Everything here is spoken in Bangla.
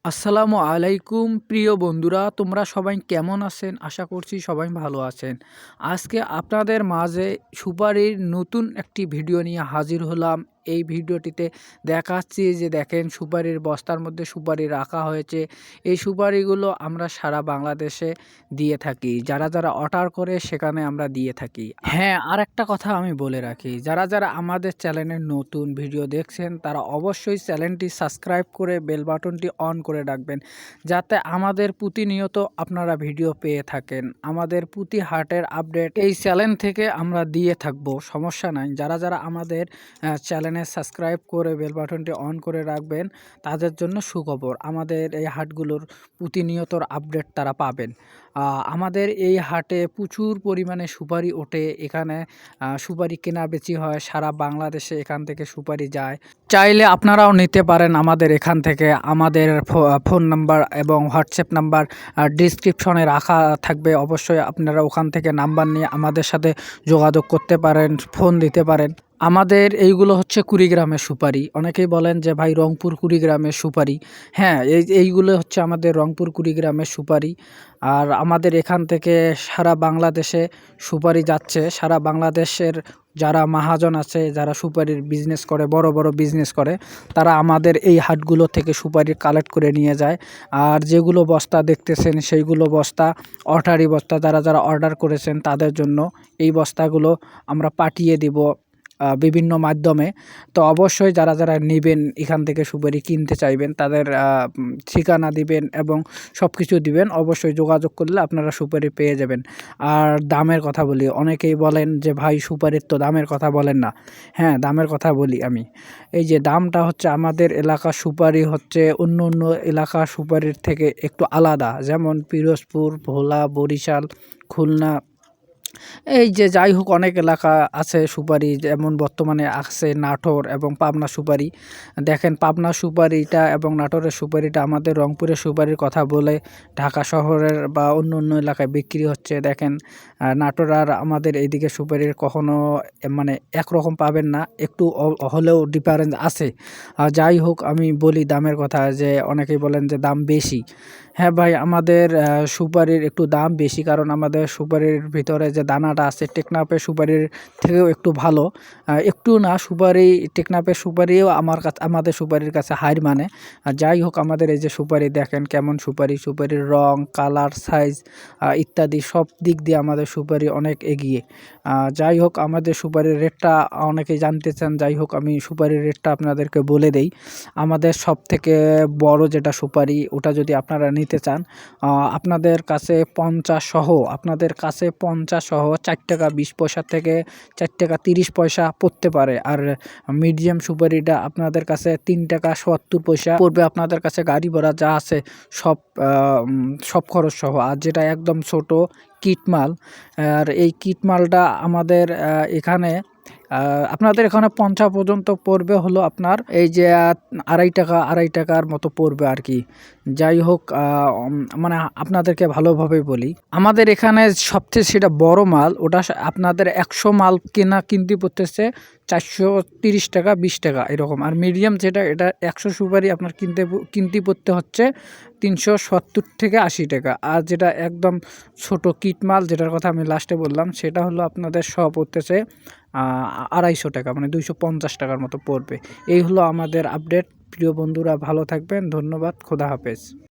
আসসালামু আলাইকুম প্রিয় বন্ধুরা, তোমরা সবাই কেমন আছেন? আশা করছি সবাই ভালো আছেন। আজকে আপনাদের মাঝে সুপারির নতুন একটি ভিডিও নিয়ে হাজির হলাম। এই ভিডিওটিতে দেখাচ্ছি যে দেখেন সুপারির বস্তার মধ্যে সুপারি রাখা হয়েছে। এই সুপারিগুলো আমরা সারা বাংলাদেশে দিয়ে থাকি, যারা যারা অর্ডার করে সেখানে আমরা দিয়ে থাকি। হ্যাঁ, আর একটা কথা আমি বলে রাখি, যারা যারা আমাদের চ্যানেলের নতুন ভিডিও দেখছেন তারা অবশ্যই চ্যানেলটি সাবস্ক্রাইব করে বেল বাটনটি অন করে রাখবেন, যাতে আমাদের প্রতিনিয়ত আপনারা ভিডিও পেয়ে থাকেন। আমাদের প্রতি হাটের আপডেট এই চ্যানেল থেকে আমরা দিয়ে থাকবো, সমস্যা নাই। যারা যারা আমাদের চ্যানেলে সাবস্ক্রাইব করে বেল বাটনটি অন করে রাখবেন তাদের জন্য সুখবর, আমাদের এই হাটগুলোর প্রতিনিয়তর আপডেট তারা পাবেন। আমাদের এই হাটে প্রচুর পরিমাণে সুপারি ওঠে। এখানে সুপারি কেনাবেচি হয় সারা বাংলাদেশে, এখান থেকে সুপারি যায়। চাইলে আপনারাও নিতে পারেন আমাদের এখান থেকে। আমাদের ফোন নাম্বার এবং হোয়াটসঅ্যাপ নাম্বার ডিসক্রিপশনে রাখা থাকবে, অবশ্যই আপনারা ওখান থেকে নাম্বার নিয়ে আমাদের সাথে যোগাযোগ করতে পারেন, ফোন দিতে পারেন। আমাদের এইগুলো হচ্ছে কুড়িগ্রামের সুপারি। অনেকেই বলেন যে ভাই রংপুর কুড়িগ্রামের সুপারি। হ্যাঁ, এইগুলো হচ্ছে আমাদের রংপুর কুড়িগ্রামের সুপারি। আর আমাদের এখান থেকে সারা বাংলাদেশে সুপারি যাচ্ছে। সারা বাংলাদেশের যারা মহাজন আছে, যারা সুপারির বিজনেস করে, বড় বড় বিজনেস করে, তারা আমাদের এই হাটগুলো থেকে সুপারি কালেক্ট করে নিয়ে যায়। আর যেগুলো বস্তা দেখতেছেন সেইগুলো বস্তা অর্ডারি বস্তা, যারা যারা অর্ডার করেছেন তাদের জন্য এই বস্তাগুলো আমরা পাঠিয়ে দিব বিভিন্ন মাধ্যমে। তো অবশ্যই যারা যারা নেবেন, এখান থেকে সুপারি কিনতে চাইবেন, তাদের ঠিকানা দিবেন এবং সব কিছু দিবেন। অবশ্যই যোগাযোগ করলে আপনারা সুপারি পেয়ে যাবেন। আর দামের কথা বলি, অনেকেই বলেন যে ভাই সুপারির তো দামের কথা বলেন না। হ্যাঁ, দামের কথা বলি আমি। এই যে দামটা হচ্ছে, আমাদের এলাকার সুপারি হচ্ছে অন্য অন্য এলাকার সুপারির থেকে একটু আলাদা। যেমন পিরোজপুর, ভোলা, বরিশাল, খুলনা, এই যে যাই হোক অনেক এলাকা আছে সুপারি, যেমন বর্তমানে আছে নাটোর এবং পাবনা সুপারি। দেখেন পাবনা সুপারিটা এবং নাটোরের সুপারিটা আমাদের রংপুরের সুপারির কথা বলে ঢাকা শহরের বা অন্য অন্য এলাকায় বিক্রি হচ্ছে। দেখেন নাটোর আর আমাদের এইদিকে সুপারির কখনো মানে একরকম পাবেন না, একটু হলেও ডিফারেন্স আছে। যাই হোক আমি বলি দামের কথা, যে অনেকেই বলেন যে দাম বেশি। হ্যাঁ ভাই, আমাদের সুপারির একটু দাম বেশি, কারণ আমাদের সুপারির ভিতরে যে দানাটা আছে টেকনাফের সুপারির থেকেও একটু ভালো। একটু না, সুপারি টেকনাফের সুপারিও আমাদের সুপারির কাছে হার মানে। যাই হোক আমাদের এই যে সুপারি দেখেন কেমন সুপারি, সুপারির রং, কালার, সাইজ ইত্যাদি সব দিক দিয়ে আমাদের সুপারি অনেক এগিয়ে। যাই হোক আমাদের সুপারির রেটটা অনেকেই জানতে চান, যাই হোক আমি সুপারির রেটটা আপনাদেরকে বলে দেই। আমাদের সব থেকে বড় যেটা সুপারি, ওটা যদি আপনারা নিতে চান, আপনাদের কাছে 50 সহ, 4 টাকা 20 পয়সা থেকে 4 টাকা 30 পয়সা পড়তে পারে। আর মিডিয়াম সুপারিটা আপনাদের কাছে 3 টাকা 70 পয়সা পড়বে আপনাদের কাছে, গাড়ি ভাড়া যা আছে সব সব খরচ সহ। আর যেটা একদম ছোট কিটমাল, আর এই কিটমালটা আমাদের এখানে আপনাদের এখানে 50 পর্যন্ত পড়বে হলো আপনার এই যে 2.5 টাকার মতো পড়বে আর কি। যাই হোক মানে আপনাদেরকে ভালোভাবে বলি, আমাদের এখানে সবচেয়ে সেটা বড় মাল, ওটা আপনাদের 100 মাল কিনতে পড়তেছে 430 টাকা 20 টাকা এরকম। আর মিডিয়াম যেটা, এটা 100 সুপারি আপনার কিনতে পড়তে হচ্ছে 370 থেকে 80 টাকা। আর যেটা একদম ছোট কিট মাল, যেটার কথা আমি লাস্টে বললাম, সেটা হলো আপনাদের সব পড়তেছে 250 টাকা, মানে 250 টাকার মতো পড়বে। এই হলো আমাদের আপডেট। প্রিয় বন্ধুরা ভালো থাকবেন, ধন্যবাদ, খোদা হাফেজ।